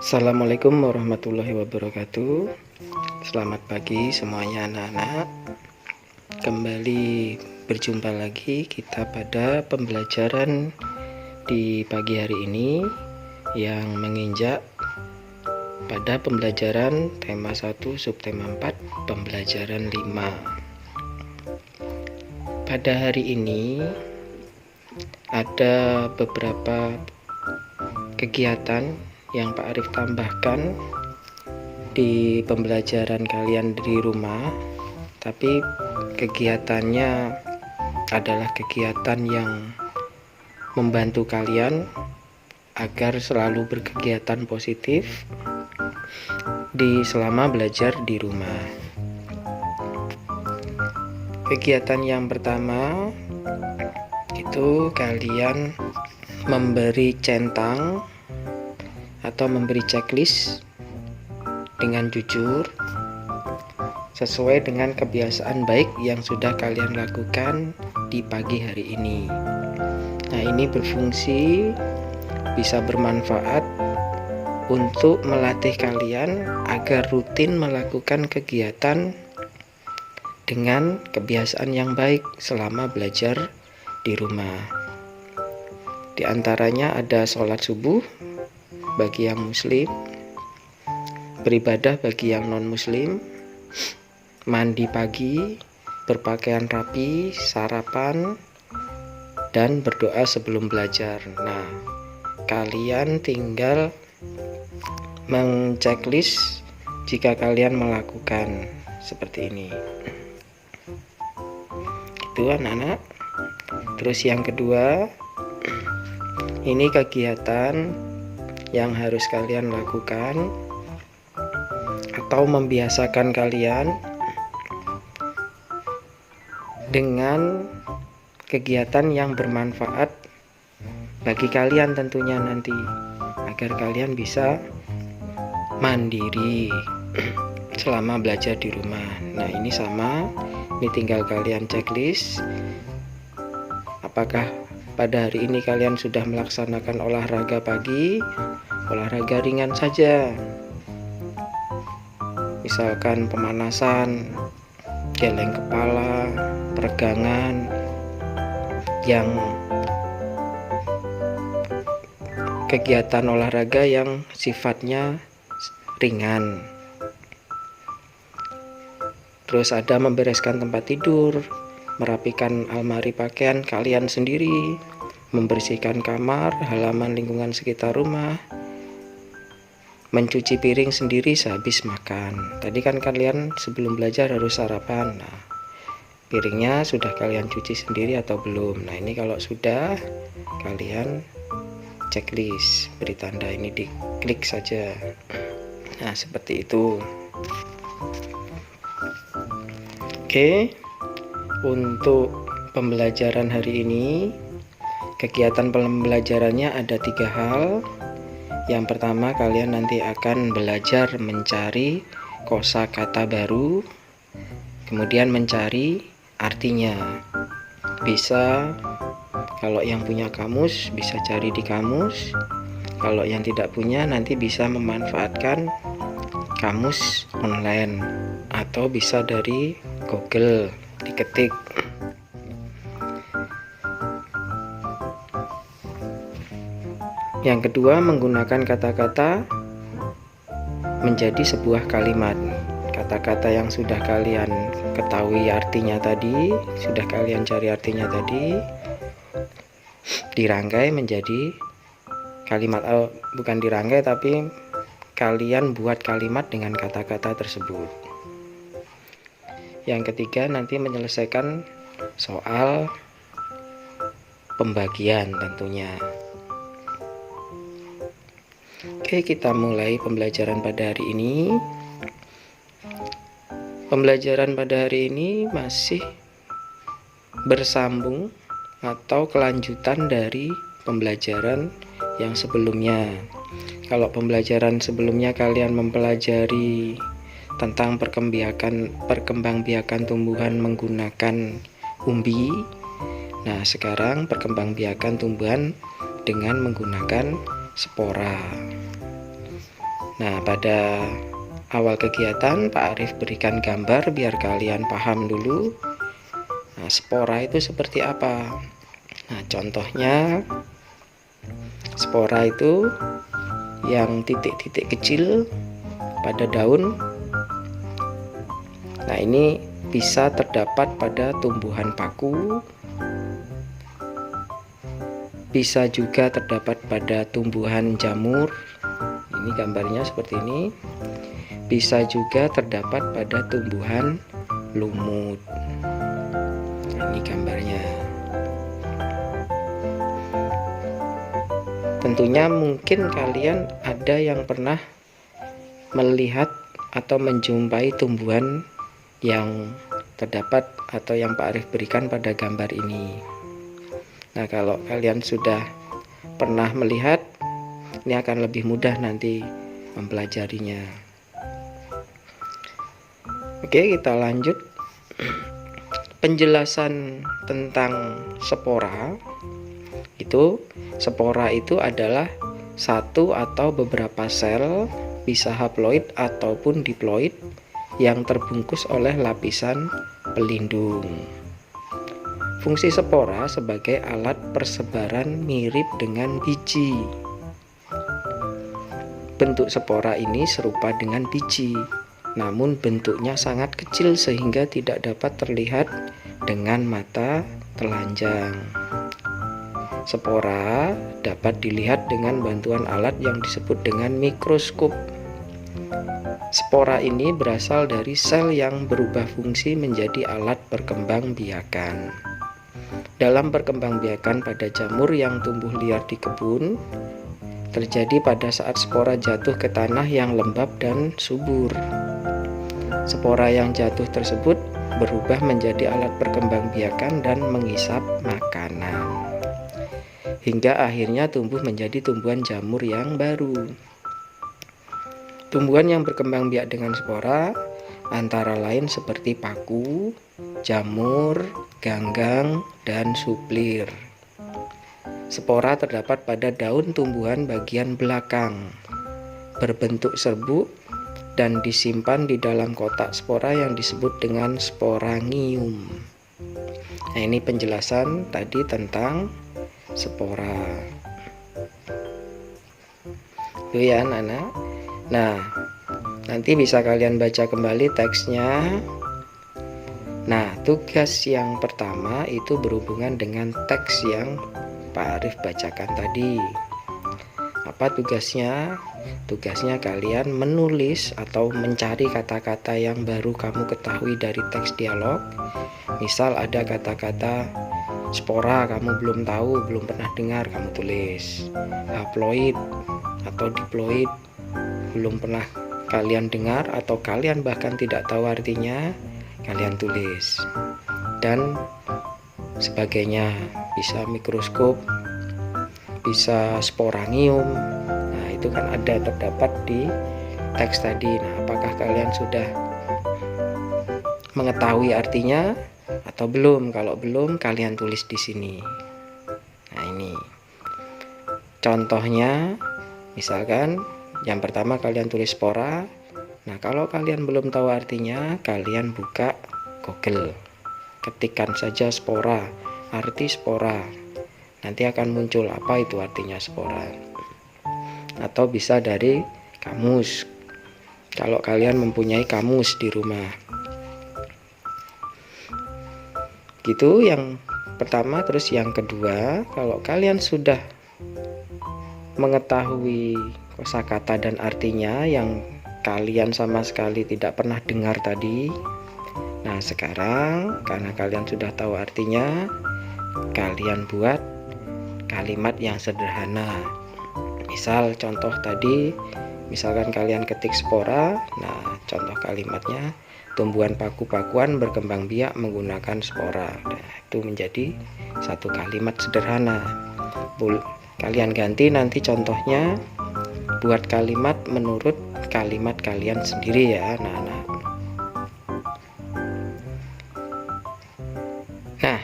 Assalamualaikum warahmatullahi wabarakatuh. Selamat pagi semuanya anak-anak. Kembali berjumpa lagi kita pada pembelajaran di pagi hari ini yang menginjak pada pembelajaran tema 1 subtema 4 pembelajaran 5. Pada hari ini ada beberapa kegiatan yang Pak Arif tambahkan di pembelajaran kalian di rumah, tapi kegiatannya adalah kegiatan yang membantu kalian agar selalu berkegiatan positif selama belajar di rumah. Kegiatan yang pertama itu kalian memberi centang atau memberi checklist dengan jujur sesuai dengan kebiasaan baik yang sudah kalian lakukan di pagi hari ini. Nah, ini berfungsi bisa bermanfaat untuk melatih kalian agar rutin melakukan kegiatan dengan kebiasaan yang baik selama belajar di rumah. Di antaranya ada sholat subuh bagi yang muslim, beribadah bagi yang non muslim, mandi pagi, berpakaian rapi, sarapan, dan berdoa sebelum belajar. Nah, kalian tinggal menceklis jika kalian melakukan seperti ini. Itu anak-anak. Terus yang kedua, ini kegiatan yang harus kalian lakukan atau membiasakan kalian dengan kegiatan yang bermanfaat bagi kalian tentunya nanti, agar kalian bisa mandiri selama belajar di rumah. Nah, ini sama, ini tinggal kalian checklist apakah pada hari ini kalian sudah melaksanakan olahraga pagi, olahraga ringan saja, misalkan pemanasan, geleng kepala, peregangan, yang kegiatan olahraga yang sifatnya ringan. Terus ada membereskan tempat tidur, merapikan almari pakaian kalian sendiri, membersihkan kamar, halaman lingkungan sekitar rumah, mencuci piring sendiri sehabis makan. Tadi kan kalian sebelum belajar harus sarapan. Nah, piringnya sudah kalian cuci sendiri atau belum? Nah, ini kalau sudah, kalian checklist, beri tanda ini, diklik saja. Nah, seperti itu. Oke. Untuk pembelajaran hari ini, kegiatan pembelajarannya ada 3 hal. Yang pertama, kalian nanti akan belajar mencari kosakata baru, kemudian mencari artinya. Bisa, kalau yang punya kamus bisa cari di kamus, kalau yang tidak punya nanti bisa memanfaatkan kamus online atau bisa dari Google, diketik. Yang kedua, menggunakan kata-kata menjadi sebuah kalimat. Kata-kata yang sudah kalian ketahui artinya tadi, sudah kalian cari artinya tadi, dirangkai menjadi kalimat. Bukan dirangkai, tapi kalian buat kalimat dengan kata-kata tersebut. Yang ketiga, nanti menyelesaikan soal pembagian tentunya. Oke, kita mulai pembelajaran pada hari ini. Pembelajaran pada hari ini masih bersambung atau kelanjutan dari pembelajaran yang sebelumnya. Kalau pembelajaran sebelumnya kalian mempelajari tentang perkembangbiakan tumbuhan menggunakan umbi. Nah, sekarang perkembangbiakan tumbuhan dengan menggunakan spora. Nah, pada awal kegiatan Pak Arif berikan gambar biar kalian paham dulu. Nah, spora itu seperti apa? Nah, contohnya spora itu yang titik-titik kecil pada daun. Nah, ini bisa terdapat pada tumbuhan paku, bisa juga terdapat pada tumbuhan jamur. Ini gambarnya seperti ini. Bisa juga terdapat pada tumbuhan lumut. Nah, ini gambarnya. Tentunya mungkin kalian ada yang pernah melihat atau menjumpai tumbuhan yang terdapat atau yang Pak Arif berikan pada gambar ini. Nah, kalau kalian sudah pernah melihat, ini akan lebih mudah nanti mempelajarinya. Oke, kita lanjut. Penjelasan tentang spora itu, spora itu adalah satu atau beberapa sel, bisa haploid ataupun diploid, yang terbungkus oleh lapisan pelindung. Fungsi spora sebagai alat persebaran mirip dengan biji. Bentuk spora ini serupa dengan biji, namun bentuknya sangat kecil sehingga tidak dapat terlihat dengan mata telanjang. Spora dapat dilihat dengan bantuan alat yang disebut dengan mikroskop. Spora ini berasal dari sel yang berubah fungsi menjadi alat perkembangbiakan. Dalam perkembangbiakan pada jamur yang tumbuh liar di kebun, terjadi pada saat spora jatuh ke tanah yang lembab dan subur. Spora yang jatuh tersebut berubah menjadi alat perkembangbiakan dan menghisap makanan, hingga akhirnya tumbuh menjadi tumbuhan jamur yang baru. Tumbuhan yang berkembang biak dengan spora antara lain seperti paku, jamur, ganggang, dan suplir. Spora terdapat pada daun tumbuhan bagian belakang, berbentuk serbuk, dan disimpan di dalam kotak spora yang disebut dengan sporangium. Nah, ini penjelasan tadi tentang spora. Itu ya anak-anak. Nah, nanti bisa kalian baca kembali teksnya. Nah, tugas yang pertama itu berhubungan dengan teks yang Pak Arif bacakan tadi. Apa tugasnya? Tugasnya kalian menulis atau mencari kata-kata yang baru kamu ketahui dari teks dialog. Misal ada kata-kata spora kamu belum tahu, belum pernah dengar, kamu tulis. Haploid atau diploid belum pernah kalian dengar atau kalian bahkan tidak tahu artinya, kalian tulis. Dan sebagainya, bisa mikroskop, bisa sporangium. Nah, itu kan ada terdapat di teks tadi. Nah, apakah kalian sudah mengetahui artinya atau belum? Kalau belum, kalian tulis di sini. Nah, ini contohnya. Misalkan yang pertama kalian tulis spora. Nah, kalau kalian belum tahu artinya, kalian buka Google, ketikkan saja spora, arti spora. Nanti akan muncul apa itu artinya spora. Atau bisa dari kamus, kalau kalian mempunyai kamus di rumah. Gitu yang pertama. Terus yang kedua, kalau kalian sudah mengetahui kosakata dan artinya yang kalian sama sekali tidak pernah dengar tadi, nah sekarang karena kalian sudah tahu artinya, kalian buat kalimat yang sederhana. Misal contoh tadi, misalkan kalian ketik spora. Nah, contoh kalimatnya, tumbuhan paku-pakuan berkembang biak menggunakan spora. Nah, itu menjadi satu kalimat sederhana. Kalian ganti nanti contohnya, buat kalimat menurut kalimat kalian sendiri ya anak-anak. Nah,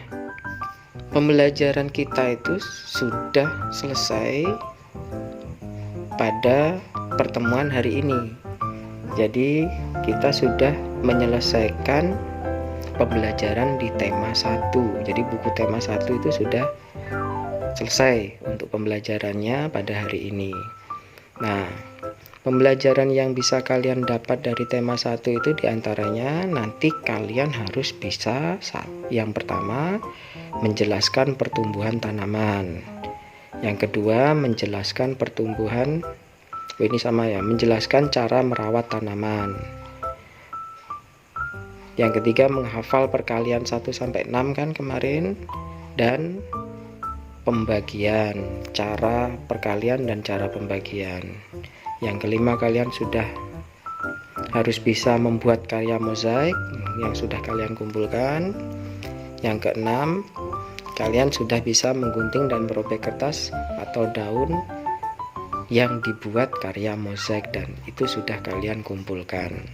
pembelajaran kita itu sudah selesai pada pertemuan hari ini. Jadi kita sudah menyelesaikan pembelajaran di tema 1. Jadi buku tema 1 itu sudah selesai untuk pembelajarannya pada hari ini. Nah, pembelajaran yang bisa kalian dapat dari tema 1 itu diantaranya nanti kalian harus bisa, yang pertama, menjelaskan pertumbuhan tanaman. Yang kedua, menjelaskan pertumbuhan, ini sama ya, menjelaskan cara merawat tanaman. Yang ketiga, menghafal perkalian 1-6 kan kemarin, dan pembagian, cara perkalian dan cara pembagian. Yang kelima, kalian sudah harus bisa membuat karya mozaik yang sudah kalian kumpulkan. Yang keenam, kalian sudah bisa menggunting dan merobek kertas atau daun yang dibuat karya mozaik dan itu sudah kalian kumpulkan.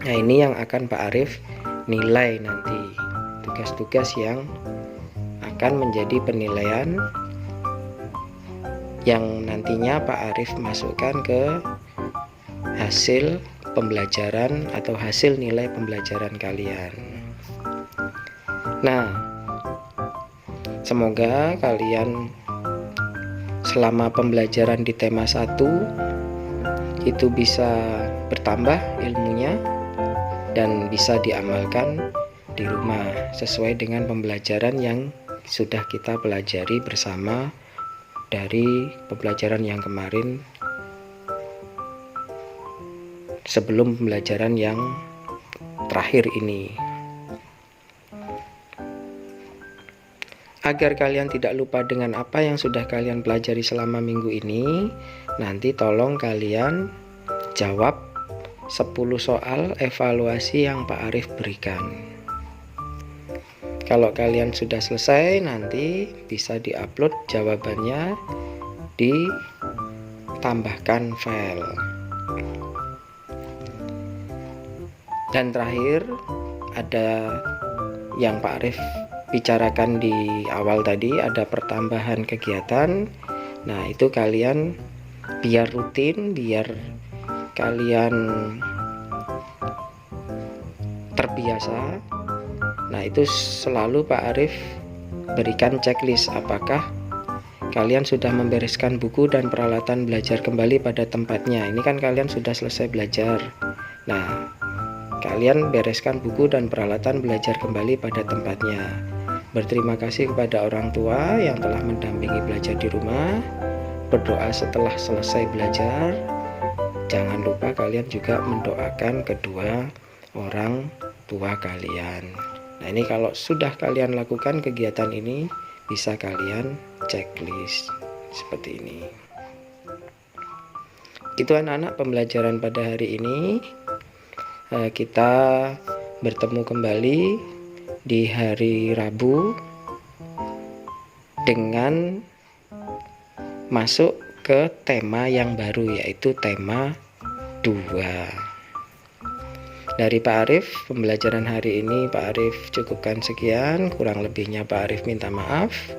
Nah, ini yang akan Pak Arif nilai nanti, tugas-tugas yang akan menjadi penilaian yang nantinya Pak Arif masukkan ke hasil pembelajaran atau hasil nilai pembelajaran kalian. Nah, semoga kalian selama pembelajaran di tema 1 itu bisa bertambah ilmunya dan bisa diamalkan di rumah sesuai dengan pembelajaran yang sudah kita pelajari bersama dari pembelajaran yang kemarin sebelum pembelajaran yang terakhir ini. Agar kalian tidak lupa dengan apa yang sudah kalian pelajari selama minggu ini, nanti tolong kalian jawab 10 soal evaluasi yang Pak Arif berikan. Kalau kalian sudah selesai, nanti bisa diupload jawabannya, ditambahkan file. Dan terakhir, ada yang Pak Arif bicarakan di awal tadi, ada pertambahan kegiatan. Nah, itu kalian biar rutin, biar kalian terbiasa. Nah, itu selalu Pak Arif berikan checklist apakah kalian sudah membereskan buku dan peralatan belajar kembali pada tempatnya. Ini kan kalian sudah selesai belajar. Nah, kalian bereskan buku dan peralatan belajar kembali pada tempatnya. Berterima kasih kepada orang tua yang telah mendampingi belajar di rumah. Berdoa setelah selesai belajar. Jangan lupa kalian juga mendoakan kedua orang tua kalian. Nah, ini kalau sudah kalian lakukan kegiatan ini, bisa kalian checklist seperti ini. Itu anak-anak pembelajaran pada hari ini. Kita bertemu kembali di hari Rabu dengan masuk ke tema yang baru, yaitu tema 2. Dari Pak Arif, pembelajaran hari ini Pak Arif cukupkan sekian, kurang lebihnya Pak Arif minta maaf.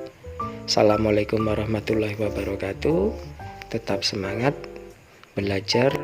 Assalamualaikum warahmatullahi wabarakatuh. Tetap semangat belajar